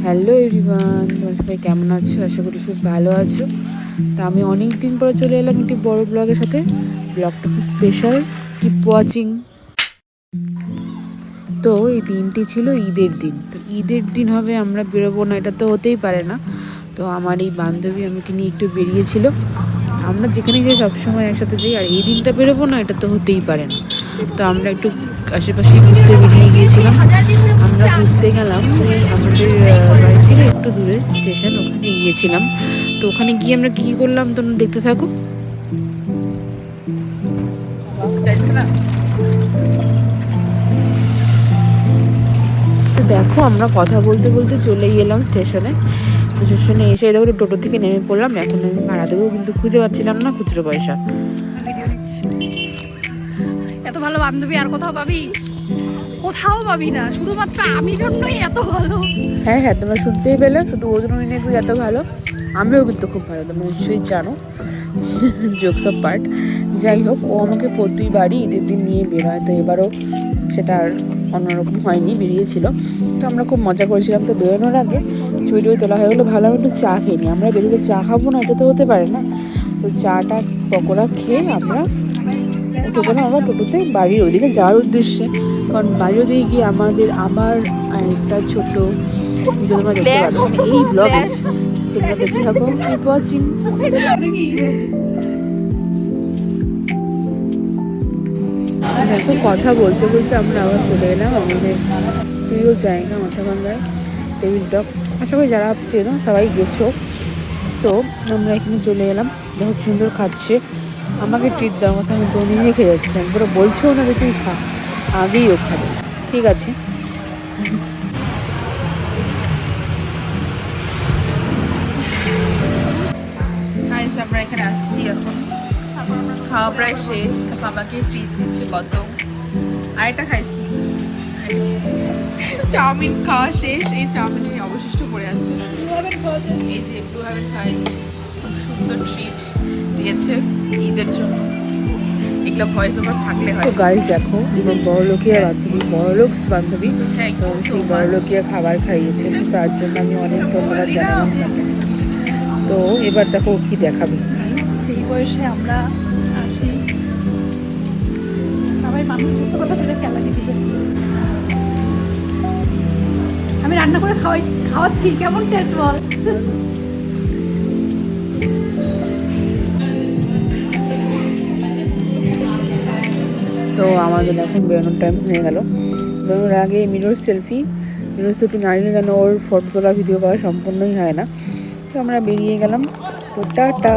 Hello everyone, তোমরা সবাই কেমন আছো? আশা করি খুব ভালো আছো। তা আমি অনেক দিন পরে চলে এলাম একটি বড় ব্লগের সাথে। ব্লগটা খুব স্পেশাল, কিপ ওয়াচিং। তো এই দিনটি ছিল ঈদের দিন। তো ঈদের দিন হবে আমরা বেরোবো না, এটা তো হতেই পারে না। তো আমার এই বান্ধবী আমাকে নিয়ে একটু বেরিয়েছিল। আমরা যেখানে যাই সবসময় একসাথে যাই, আর এই দিনটা বেরোবো না এটা তো হতেই পারে না। তো আমরা একটু আশেপাশে ঘুরতে বেরিয়ে গিয়েছিলাম। আমরা ঘুরতে গেলাম এই আমাদের বাড়ি থেকে একটু দূরে স্টেশন, ওখানে গিয়েছিলাম। তো ওখানে গিয়ে আমরা কী কী করলাম তোমরা দেখতে থাকো। তো দেখো, আমরা কথা বলতে বলতে চলেই এলাম স্টেশনে। তো স্টেশনে এসে দেখো টোটো থেকে নেমে পড়লাম। এখন আমি ভাড়া দেবো, কিন্তু খুঁজে পাচ্ছিলাম না খুচরো পয়সা। এত ভালো বান্ধবী আর কোথাও পাবি? কোথাও পাবি না, শুধুমাত্র আমি জন্যই এত ভালো। হ্যাঁ হ্যাঁ, তোমরা শুনতেই পেলে, শুধু ওজন নাকি এত ভালো। আমিও কিন্তু খুব ভালো, তোমরা নিশ্চয়ই জানো। Jokes of part. যাই হোক, ও আমাকে প্রতিবারই ঈদের দিন নিয়ে বেরোয়, তো এবারও সেটা আর অন্যরকম হয়নি, বেরিয়েছিল। তো আমরা খুব মজা করেছিলাম। তো বেরোনোর আগে ছবি তোলা হয়ে গেলো, ভালো একটু চা খেয়ে নিই। আমরা বেরোলে চা খাবো না, এটা তো হতে পারে না। তো চাটা পকোড়া খেয়ে আমরা উঠে গেলাম আমরা টোটোতে বাড়ির ওদিকে যাওয়ার উদ্দেশ্যে। কারণ বাড়ির ওদিকে গিয়ে আমার একটা ছোট ভিডিও তোমরা দেখতে পাবে, মানে এই ব্লগে তোমরা দেখতে থাকো, কিপ ওয়াচিং। দেখো, কথা বলতে বলতে আমরা আবার চলে এলাম আমাদের প্রিয় জায়গা মাথাভাঙ্গায়, টেবিল টক। আশা করি যারা চেনো সবাই গেছো। তো আমরা এখানে চলে এলাম। দেখো সুন্দর খাচ্ছে, আমাকে ট্রিট দেওয়ার কথা আমি তো নিজে খেয়ে যাচ্ছি, একবার বলছেও না যে তুই খা, আগেই ও খাবে। ঠিক আছে, আমরা এখানে আসছি এখন, খাওয়া প্রায় শেষ। বাবাকে ট্রিট দিচ্ছে কত, আরেকটা খাইছি। চাউমিন খাওয়া শেষ, এই চাউমিনের অবশিষ্ট পড়ে আছে। এই যে ব্লু হেভেন খাইছি, খুব সুন্দর ট্রিট দিয়েছে ঈদের জন্য। এগুলো ভয়েস ওভার থাকলে হয়। তো গাইস দেখো, আমার বড়লোকিয়া বান্ধবী, তো সেই বড়লোকিয়া খাবার খাইয়েছে, তার জন্য আমি অনেক ধন্যবাদ জানালাম তাকে। তো এবার দেখো কি দেখাবে। যেই বয়সে আমরা আসি, সবাই মানুষের কথা ভেবে খেলা দিতে। আমি রান্না করে খাওয়াচ্ছি, কেমন টেস্ট বল। তো আমাদের এখন বেরোনোর টাইম হয়ে গেল। বেরোনোর আগে মিরর সেলফি না নিলে যেন ওর ফটো তোলা ভিডিও করা সম্পূর্ণই হয় না। তো আমরা বেরিয়ে গেলাম। তো টাটা।